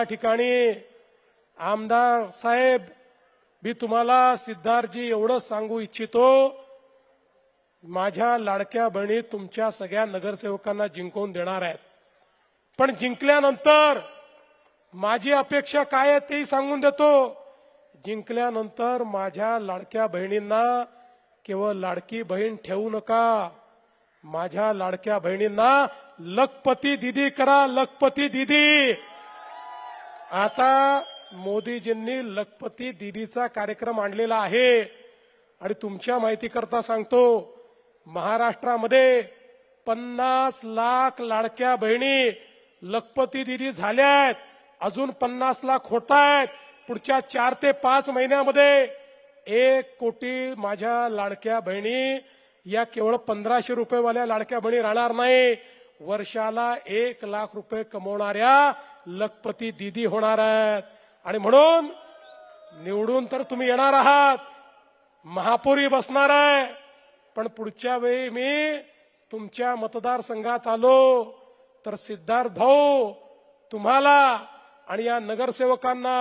या ठिकाणी आमदार साहेब मी तुम्हाला सिद्धार्थजी एवढं सांगू इच्छितो, माझ्या लाडक्या बहिणी तुमच्या सगळ्या नगरसेवकांना जिंकवून देणार आहेत, पण जिंकल्यानंतर माझी अपेक्षा काय आहे तेही सांगून देतो। जिंकल्यानंतर माझ्या लाडक्या बहिणींना केवळ लाडकी बहीण ठेवू नका, माझ्या लाडक्या बहिणींना लखपती दीदी करा, लखपती दीदी। आता मोदीजींनी लखपती दीदीचा कार्यक्रम आणलेला आहे आणि तुमच्या माहितीकरता सांगतो, महाराष्ट्रामध्ये 50 लाख लाडक्या बहिणी लखपती दीदी झाल्यात, अजून 50 लाख होत आहेत। पुढच्या 4 ते 5 महिन्यामध्ये 1 कोटी माझ्या लाडक्या बहिणी या केवळ 1500 रुपयेवाल्या लाडक्या बहिणी राहणार नाही, वर्षाला 1 लाख रुपये कमवणाऱ्या लखपती दीदी होणार आहेत। आणि म्हणून निवडून तर तुम्ही येणार आहात, महापौरी बसणार आहे, पण पुढच्या वेळी मी तुमच्या मतदारसंघात आलो तर सिद्धार्थ भाऊ तुम्हाला आणि या नगरसेवकांना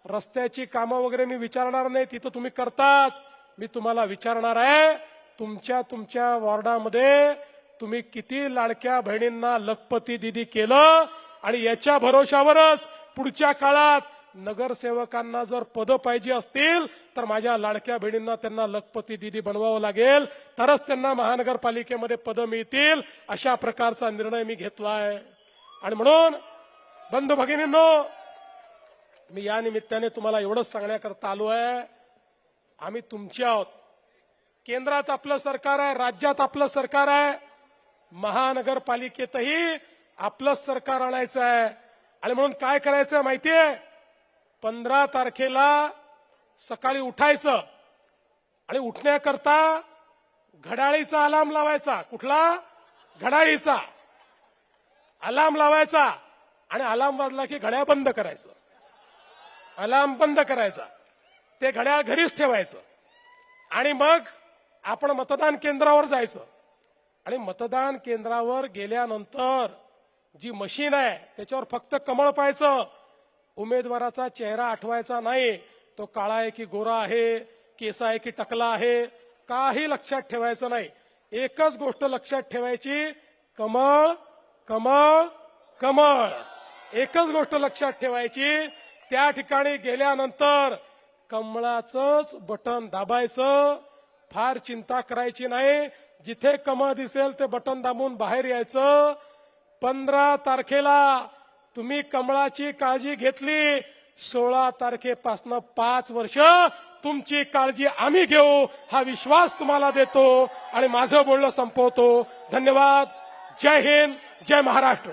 रस्त्याची कामं वगैरे मी विचारणार नाही, तिथं तुम्ही करताच। मी तुम्हाला विचारणार आहे, तुमच्या वॉर्डामध्ये तुम्ही किती लाडक्या बहिणींना लखपती दीदी केलं, आणि याच्या भरोशावरच पुढच्या काळात नगरसेवकांना जर पद पाहिजे असतील तर माझ्या लाडक्या बहिणींना त्यांना लखपती दीदी बनवावं लागेल, तरच त्यांना महानगरपालिकेमध्ये पद मिळतील। अशा प्रकारचा निर्णय मी घेतलाय। आणि म्हणून बंधू भगिनींनो, मी या निमित्ताने तुम्हाला एवढंच सांगण्याकरता आलो आहे, आम्ही तुमचे आहोत। केंद्रात आपलं सरकार आहे, राज्यात आपलं सरकार आहे, महानगरपालिकेतही आपलं सरकार आणायचं आहे। आणि म्हणून काय करायचं माहितीये, 15 तारखेला सकाळी उठायचं आणि उठण्याकरता घड्याळीचा अलार्म लावायचा। कुठला? घड्याळीचा अलार्म लावायचा, आणि अलार्म वाजला की घड्याळ बंद करायचं, अलार्म बंद करायचा, ते घड्याळ घरीच ठेवायचं, आणि मग आपण मतदान केंद्रावर जायचं। आणि मतदान केंद्रावर गेल्यानंतर जी मशीन आहे त्याच्यावर फक्त कमळ पाहायचं, उमेदवाराचा चेहरा आठवायचा नाही, तो काळा आहे की गोरा आहे, केस आहे की टकला आहे, काही लक्षात ठेवायचं नाही। एकच गोष्ट लक्षात ठेवायची, कमळ कमळ कमळ, एकच गोष्ट लक्षात ठेवायची। त्या ठिकाणी गेल्यानंतर कमळाचंच बटन दाबायचं, फार चिंता करायची नाही, जिथे कमळ दिसेल ते बटन दाबून बाहेर यायचं। 15 तारखेला तुम्ही कमळाची काळजी घेतली, 16 तारखेपासून 5 वर्ष तुमची काळजी आम्ही घेऊ, हा विश्वास तुम्हाला देतो आणि माझं बोलणं संपवतो। धन्यवाद। जय हिंद, जय महाराष्ट्र।